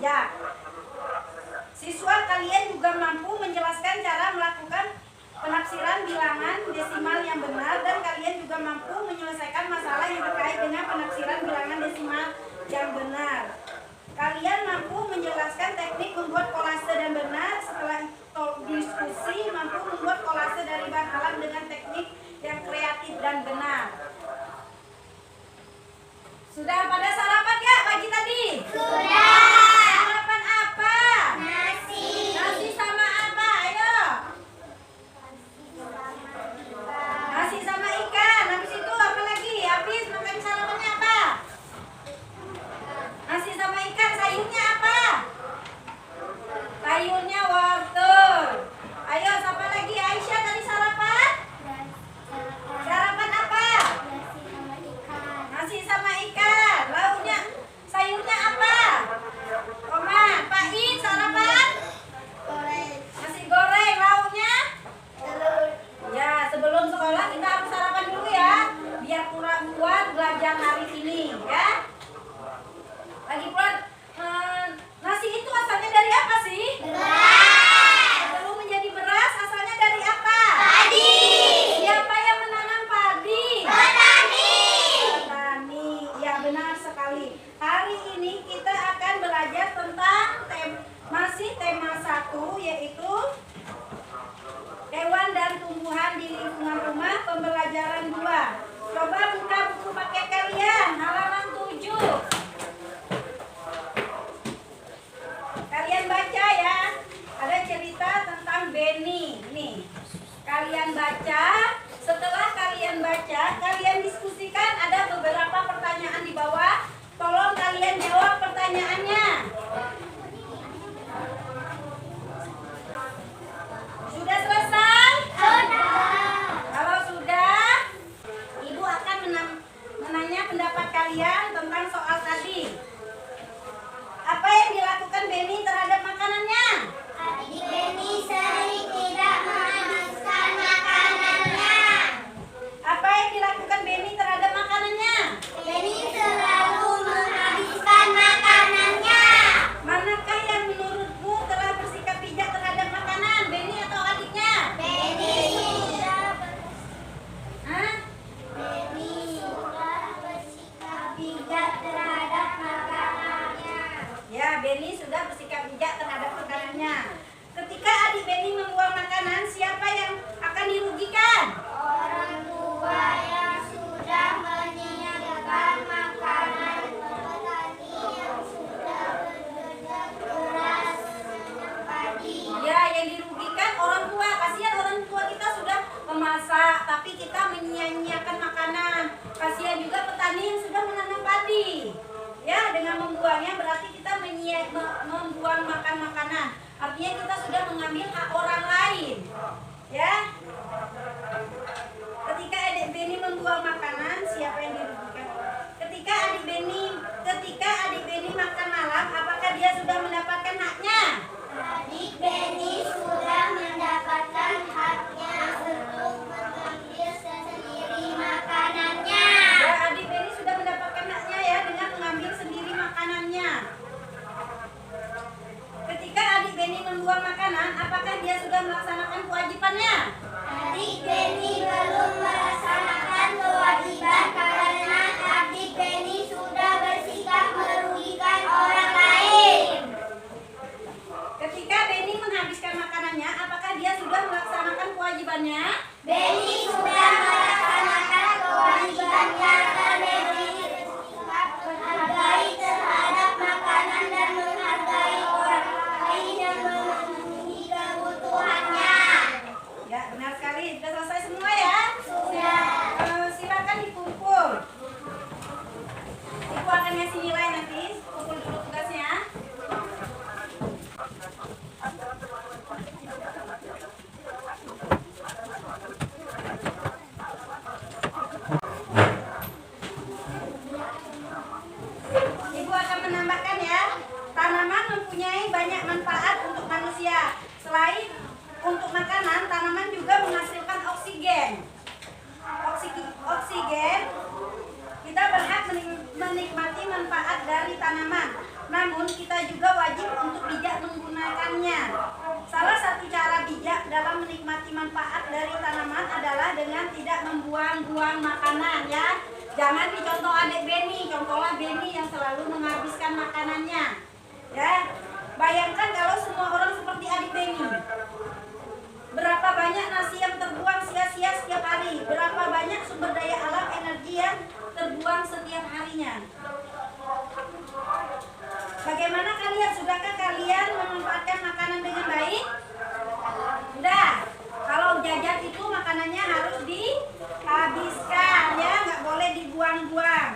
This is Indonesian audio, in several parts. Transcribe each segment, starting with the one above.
Ya. Siswa kalian juga mampu menjelaskan cara melakukan penafsiran bilangan desimal yang benar, dan kalian juga mampu menyelesaikan masalah yang terkait dengan penafsiran bilangan desimal yang benar. Kalian mampu menjelaskan teknik membuat kolase dan benar. Setelah diskusi, mampu membuat kolase dari bahan alam dengan teknik yang kreatif dan benar. Sudah pada sarapan ya pagi tadi? Sudah. Sarapan apa? Nasi. Nasi sama apa? Ayo. Nasi sama ikan. Habis itu apa lagi? Habis makan sarapannya apa? Nasi sama ikan. Sayurnya apa? Sayurnya wortel. Ayo, siapa lagi? Aisyah tadi sarapan? Sarapan apa? Nasi sama ikan. Lauknya, sayurnya apa? Tomat. Pak In sarapan? Nasi goreng. Lauknya? Ya, sebelum sekolah kita harus sarapan dulu ya, biar kurang kuat belajar hari ini ya. Lagi pula nasi itu asalnya dari apa sih? Beras. Sebelum menjadi beras asalnya dari apa? Padi. Siapa yang menanam padi? Petani. Petani. Ya, benar sekali. Hari ini kita akan belajar tentang masih tema 1, yaitu hewan dan tumbuhan di lingkungan rumah, pembelajaran 2. Coba buka buku paket kalian, halaman 7. Kalian baca ya. Ada cerita tentang Benny. Nih. Kalian baca. Setelah kalian baca, kalian diskusikan. Ada beberapa pertanyaan di bawah. Tolong kalian jawab pertanyaannya. Sudah selesai? Kalau sudah, Ibu akan menanya pendapat kalian tentang soal tadi. Apa yang dilakukan Benny terhadap makanannya? Adik Benny sering tidak menghabiskan makanannya. Apa yang dilakukan Benny terhadap makanannya? Benny selalu menghabiskan makanannya. Manakah yang menurutmu telah bersikap bijak terhadap makanan? Benny atau adiknya? Benny sudah Hah? bersikap bijak terhadap makanannya. Ya, Benny sudah bersikap bijak terhadap makanannya. Ketika adik Benny membuang makanan, siapa yang akan dirugikan? Orang tua yang sudah menyiapkan makanan, petani yang sudah bekerja keras padi. Ya, yang dirugikan orang tua. Kasihan orang tua kita sudah memasak, tapi kita menyia-nyiakan makanan. Kasihan juga petani yang sudah menanam padi. Ya, dengan membuangnya berarti kita membuang makan makanan. Artinya kita sudah mengambil hak orang lain. Ya. Ketika adik Benny membuang makanan, siapa yang dirugikan? Ketika adik Benny makan malam, apakah dia sudah mendapatkan haknya? Adik Benny sudah mendapatkan haknya untuk mengambil sendiri makanannya. Ya, adik Benny sudah mendapatkan haknya ya dengan mengambil sendiri makanannya. Ketika adik Benny membuang makanan, apakah dia sudah melaksanakan kewajibannya? Adik Benny belum melaksanakan kewajiban karena adik Benny sudah bersikap merugikan orang lain. Ketika Benny menghabiskan makanannya, apakah dia sudah melaksanakan kewajibannya? Benny sudah melaksanakan kewajibannya karena Benny bersikap menghargai terhadap makanan dan menghargai orang lain yang memenuhi kebutuhannya. Ya, benar sekali. Sudah selesai semua ya? Sudah. Silakan dikumpul. Ibu akan ngasih nilai nanti. Kumpul dulu tugasnya. Ibu akan menambahkan ya. Tanaman mempunyai banyak manfaat untuk manusia. Selain untuk makanan, tanaman juga menghasilkan oksigen. Oksigen, kita berhak menikmati manfaat dari tanaman. Namun kita juga wajib untuk bijak menggunakannya. Salah satu cara bijak dalam menikmati manfaat dari tanaman adalah dengan tidak membuang-buang makanan ya. Jangan dicontoh adik Beni, contohlah Beni yang selalu menghabiskan makanannya. Ya. Bayangkan kalau semua orang seperti adik Beni. Berapa banyak nasi yang terbuang sia-sia setiap hari? Berapa banyak sumber daya alam energi yang terbuang setiap harinya? Bagaimana kalian? Sudahkah kalian memanfaatkan makanan dengan baik? Sudah. Kalau jajan itu makanannya harus dihabiskan ya, nggak boleh dibuang-buang.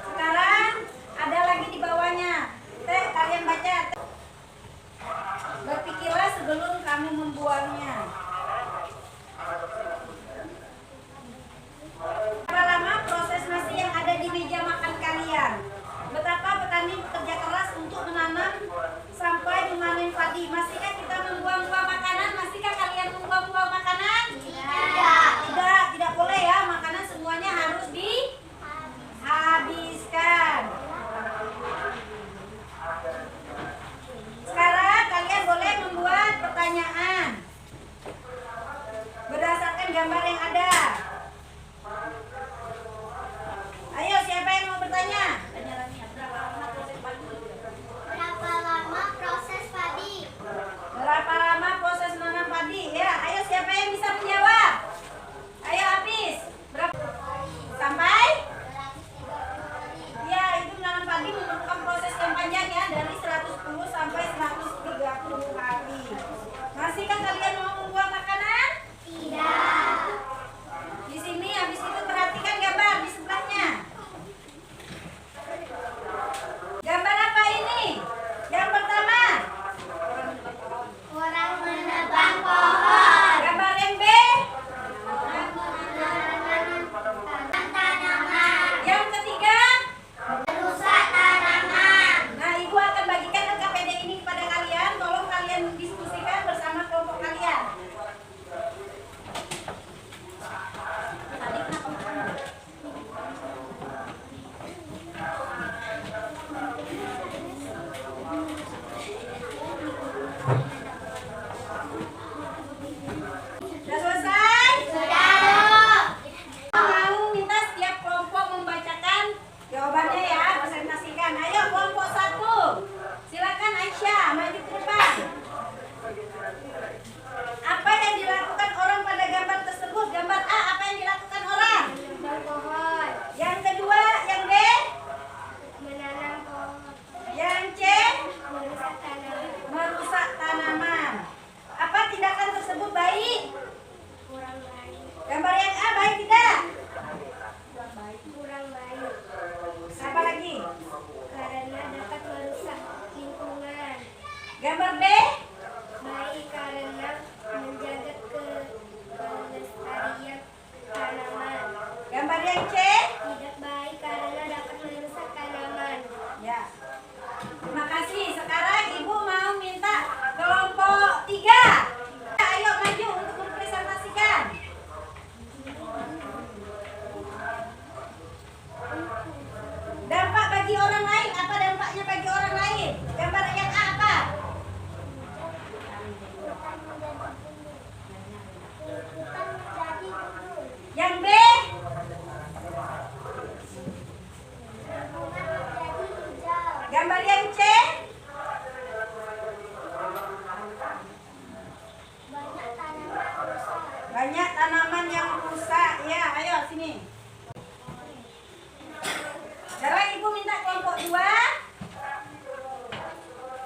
Sekarang ada lagi di bawahnya. Kalian baca. Berpikirlah sebelum kamu membuangnya. Berapa lama proses nasi yang ada di meja makan kalian? Betapa petani bekerja keras untuk menanam sampai memanen padi. Masihkah kita membuang-buang makanan? Masihkah kalian membuang-buang makanan? Tidak, tidak boleh ya. Makanan semuanya harus dihabiskan. Sekarang kalian boleh membuat pertanyaan berdasarkan gambar yang ada. Ayo, siapa yang mau bertanya? Berapa lama proses padi? Berapa lama proses menanam padi? Ya, ayo siapa yang bisa menjawab? Ayo habis. Berapa? Sampai? Ya, itu menanam padi memerlukan proses yang panjang ya, dari 110 sampai 130 hari. Masihkah kalian mau membuang makanan? Tidak. Di sini habis itu perhatikan gambar di sebelahnya. Gambar apa ini? Yang pertama. Orang menebang pohon. Gambar yang B. Tanaman. Yang ketiga. Merusak tanaman. Nah, Ibu akan bagikan LKPD ini kepada kalian. Tolong kalian diskusikan bersama kelompok kalian. Sudah selesai? Sudah. Mau minta setiap kelompok membacakan jawabannya ya, presentasikan. Ayo kelompok 1. Silakan Aisyah, maju ke depan. Apa yang dilakukan orang pada gambar tersebut? Gambar A, apa yang dilakukan orang? Menebang pohon. Yang kedua, yang B? Menanam pohon. Yang C? Merusak tanaman. Merusak tanaman. Apa tindakan tersebut baik? Kurang baik. Gambar yang A baik tidak? Kurang baik. Apa lagi? Karena dapat merusak lingkungan. Gambar B? Baik karena menjaga kelestarian tanaman. Gambar yang C? Tidak baik karena dapat merusak tanaman. Ya. Terima kasih. Sekarang Ibu mau minta kelompok 3. Ayo maju untuk mempresentasikan. Dampak bagi orang lain. Apa dampaknya bagi orang lain? Gambar yang A apa? Yang B? Gambar yang C? Banyak tanaman yang rusak. Ya, ayo sini. Sekarang Ibu minta kelompok 2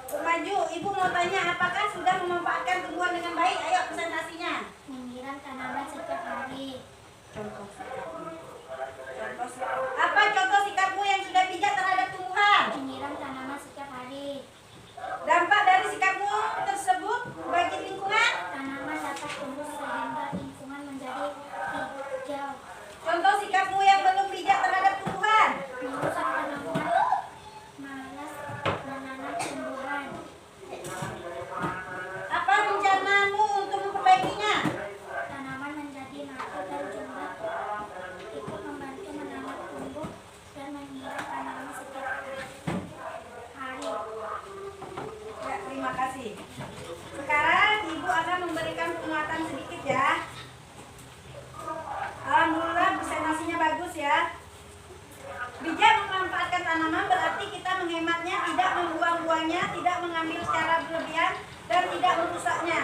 untuk maju. Ibu mau tanya apakah sudah memanfaatkan tumbuhan dengan baik? Ayo presentasinya. Menyiram tanaman setiap hari. Apa contoh sikapmu yang sudah bijak terhadap tumbuhan? Menyiram tanaman setiap hari. Dampak dari sikapmu tersebut bagi lingkungan? Tanaman dapat tumbuh sehingga lingkungan menjadi hijau. Contoh sikapmu yang belum bijak terhadap tumbuhan? Merusak tanaman. Malas menanam tumbuhan. Apa rencanamu untuk memperbaikinya? Tanaman menjadi mati dan jumlah ikut membantu menanam tumbuhan. kasih. Sekarang Ibu akan memberikan penguatan sedikit ya. Alhamdulillah presentasinya bagus ya. Bijak memanfaatkan tanaman berarti kita menghematnya, tidak membuang-buangnya, tidak mengambil secara berlebihan, dan tidak merusaknya.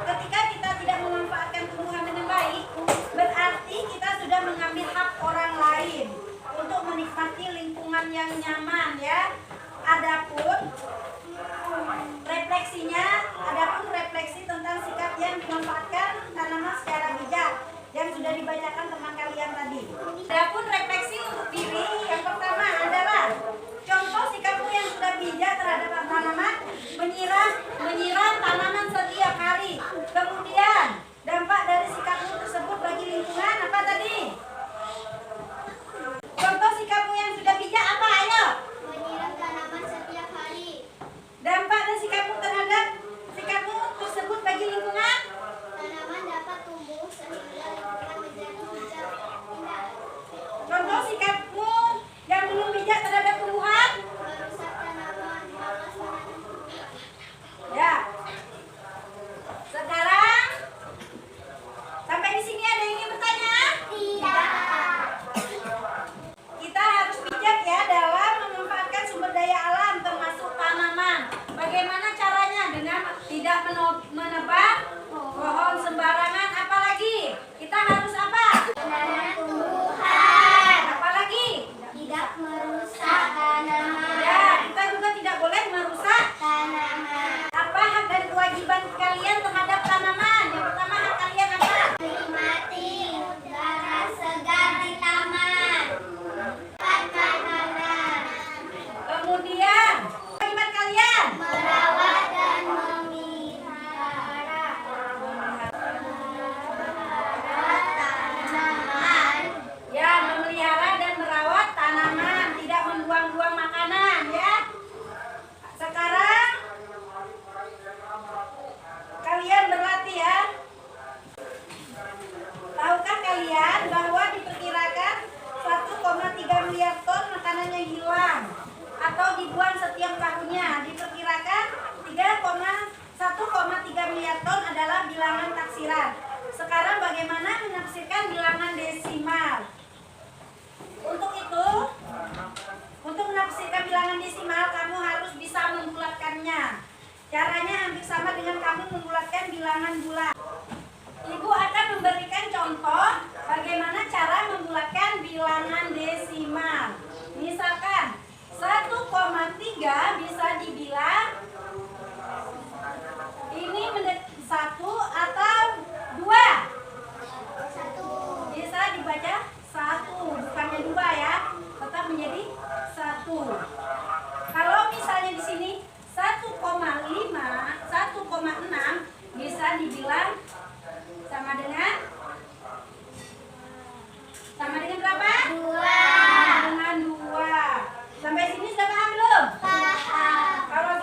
Ketika kita tidak memanfaatkan tumbuhan dengan baik, berarti kita sudah mengambil hak orang lain untuk menikmati lingkungan yang nyaman ya. Adapun refleksi tentang sikap yang dimanfaatkan tanaman secara bijak yang sudah dibacakan teman kalian tadi. Adapun refleksi untuk diri yang pertama adalah contoh sikapmu yang sudah bijak terhadap tanaman, menyiram tanaman setiap hari. Kemudian dampak dari sikapmu tersebut bagi lingkungan apa tadi? Contoh sikapmu yang sudah bijak apa? Ayo. Menyiram tanaman setiap hari. Dampak dari sikapmu terhadap sikapmu tersebut bagi lingkungan? Tanaman dapat tumbuh sehingga lingkungan menjadi hijau indah. Contoh sikapmu yang belum bijak terhadap tumbuhan? Merusak tanaman, malas menanam tumbuhan. Ya. Sekarang sampai di sini ada yang ingin bertanya? Tidak. Kita harus bijak ya dalam memanfaatkan sumber daya alam termasuk tanaman. Bagaimana caranya? Dengan tidak menebang pohon sembarangan. Apalagi kita harus apa? Menanam tumbuhan. Apalagi? Tidak merusak tanaman. Ya, kita juga tidak boleh merusak. Tanaman. Apa hak dan kewajiban kalian terhadap tanaman? Yang pertama hak kalian apa? Menikmati udara segar di taman. Makanan. Kemudian kewajiban kalian? Merawat dan memelihara tanaman. Ya, memelihara dan merawat tanaman, tidak membuang-buang makanan ya. Sekarang kalian berlatih ya. Tahukah kalian bahwa diperkirakan 1,3 miliar ton makanan yang hilang atau dibuang setiap tahunnya? Diperkirakan 1,3 miliar ton adalah bilangan taksiran. Sekarang bagaimana menafsirkan bilangan desimal? Untuk itu, untuk menafsirkan bilangan desimal, kamu harus bisa membulatkannya. Caranya hampir sama dengan kamu membulatkan bilangan bulat. Ibu akan memberikan contoh bagaimana cara membulatkan bilangan desimal. Misalkan 1,3 bisa dibilang ini menjadi 1 atau 2. Bisa dibaca 1, bukannya 2 ya. Tetap menjadi 1. Kalau misalnya di sini 1,5, 1,6 bisa dibilang sama dengan berapa? 2. Dengan 2. Sampai sini sudah paham belum? Paham. Kalau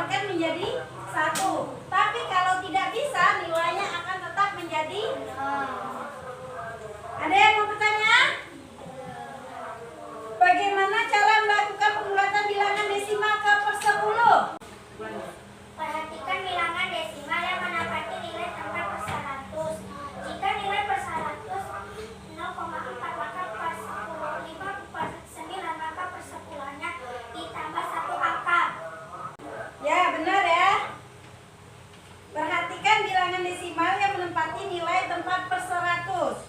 dikeluarkan menjadi 1. Tapi kalau tidak bisa, nilainya akan tetap menjadi 0. Ada yang mau bertanya? Bagaimana cara melakukan pembulatan bilangan desimal ke per 10? Perhatikan bilangan desimal yang menempati nilai tempat per 100. Jika nilai per 100 0,4, maka per 10 5 per 9, maka per 10-nya ditambah 1 angka. Ya, benar ya. Perhatikan bilangan desimal yang menempati nilai tempat per 100.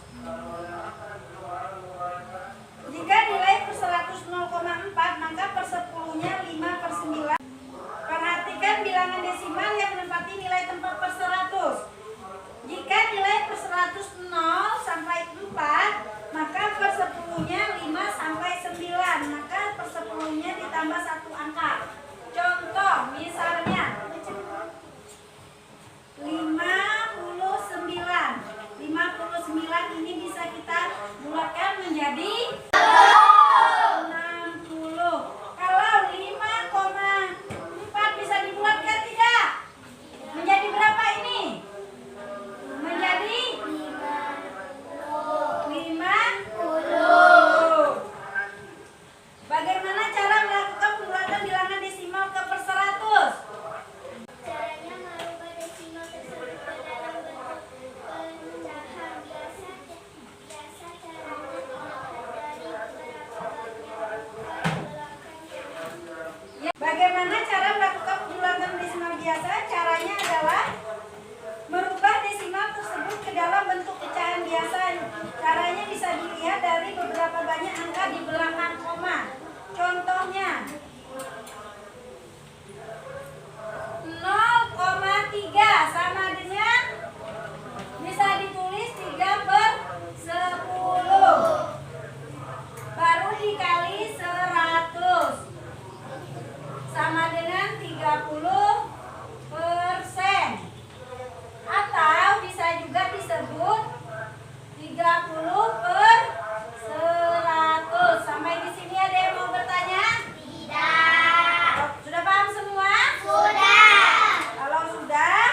Jika nilai per 100 0,4, maka per 10-nya 5 per 9. Perhatikan bilangan desimal yang menempati nilai tempat per 100. Jika nilai per 100 0 sampai 4, maka per 10-nya 5 sampai 9. Maka per 10-nya ditambah 1 angka. Contoh, misalnya 59. 59 ini bisa kita bulatkan menjadi 60. Kalau 5,4 bisa dibulatkan tidak? Menjadi berapa ini? Menjadi 50. Bagaimana cara melakukan pembulatan bilangan desimal ke per 100? Caranya merubah desimal tersebut ke dalam bentuk pecahan. Biasa caranya dilihat dari beberapa banyak Ya, bagaimana cara melakukan pembulatan desimal biasa? Caranya adalah merubah desimal tersebut ke dalam bentuk pecahan biasa. Caranya bisa dilihat dari beberapa banyak angka di belakang koma. Contohnya 0,3 sama dengan bisa ditulis 3 per 10. Baru dikali 100 sama dengan 30%. Atau bisa juga disebut 30 per 100. Sampai di sini ada yang mau bertanya? Tidak. Sudah paham semua? Sudah. Kalau sudah,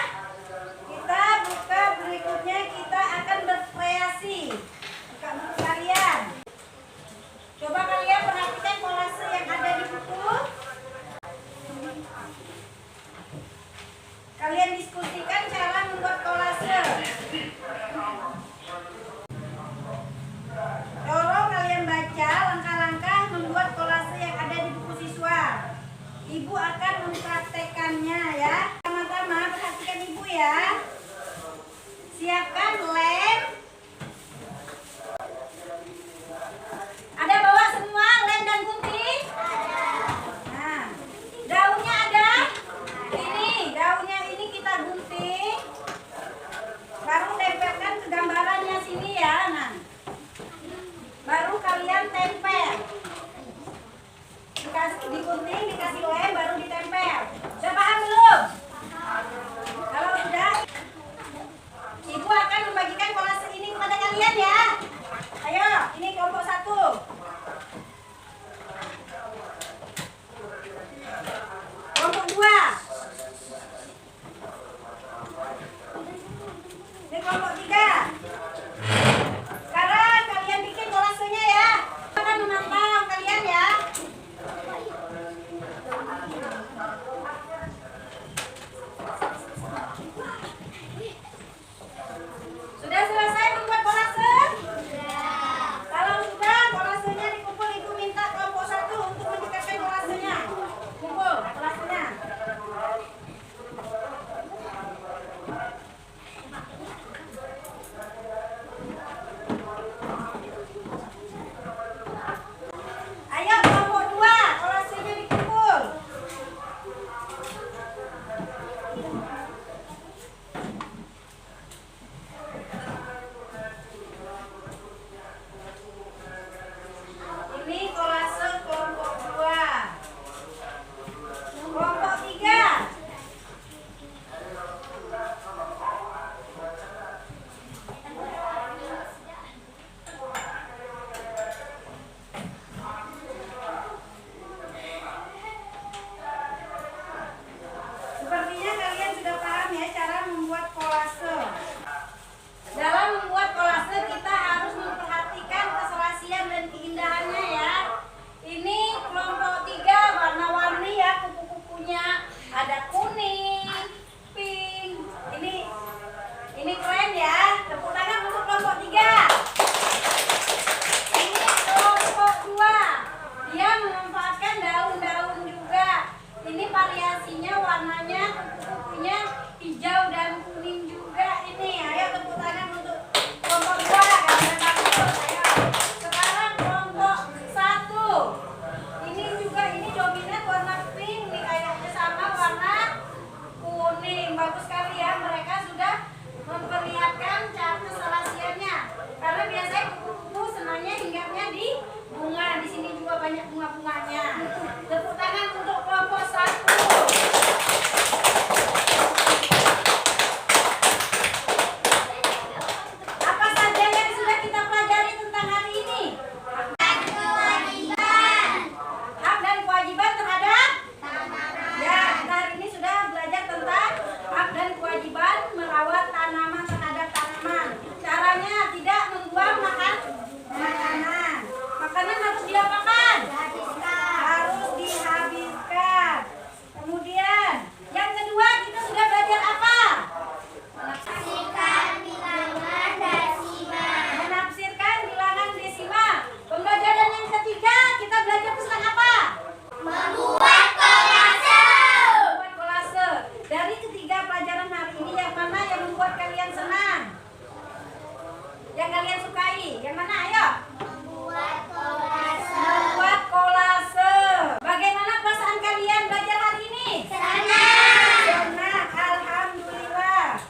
kita buka berikutnya, kita akan berkreasi. Buka buku kalian. Coba kalian perhatikan kolase yang ada di buku. Kalian diskusikan cara membuat kolase. Tolong kalian baca langkah-langkah membuat kolase yang ada di buku siswa. Ibu akan mempraktekannya ya. Pertama-tama perhatikan ibu ya. Siapkan lem. Ada bawa semua lem dan gunting? Nah, daunnya ada? Ini, daunnya ini kita gunting. Baru tempelkan ke gambarannya sini ya. Nah, baru kalian tempel. Digunting, dikasih lem, baru ditempel. Sudah paham belum? Kalau sudah, ibu akan membagikan kolase ini kepada kalian ya. Ayo, ini kelompok 1. Kelompok 2. Ini kelompok 3. Sekarang kalian bikin kolasenya ya. Akan memantau kalian ya. Sudah selesai membuat kolase? Yang mana? Ayo. Membuat kolase. Membuat kolase. Bagaimana perasaan kalian belajar hari ini? Senang. Senang, alhamdulillah.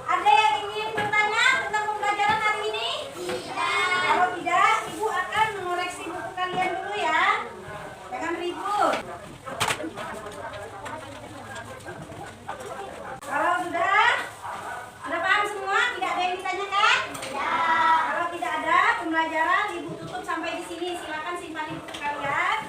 Ada yang ingin bertanya tentang pembelajaran hari ini? Tidak. Kalau tidak, Ibu akan mengoreksi buku kalian dulu ya. Jangan ribut. Kalau sudah paham semua? Tidak ada yang ditanyakan? Tidak. Kalau tidak ada pembelajaran, Ibu tutup sampai di sini. Silakan simpan buku kalian.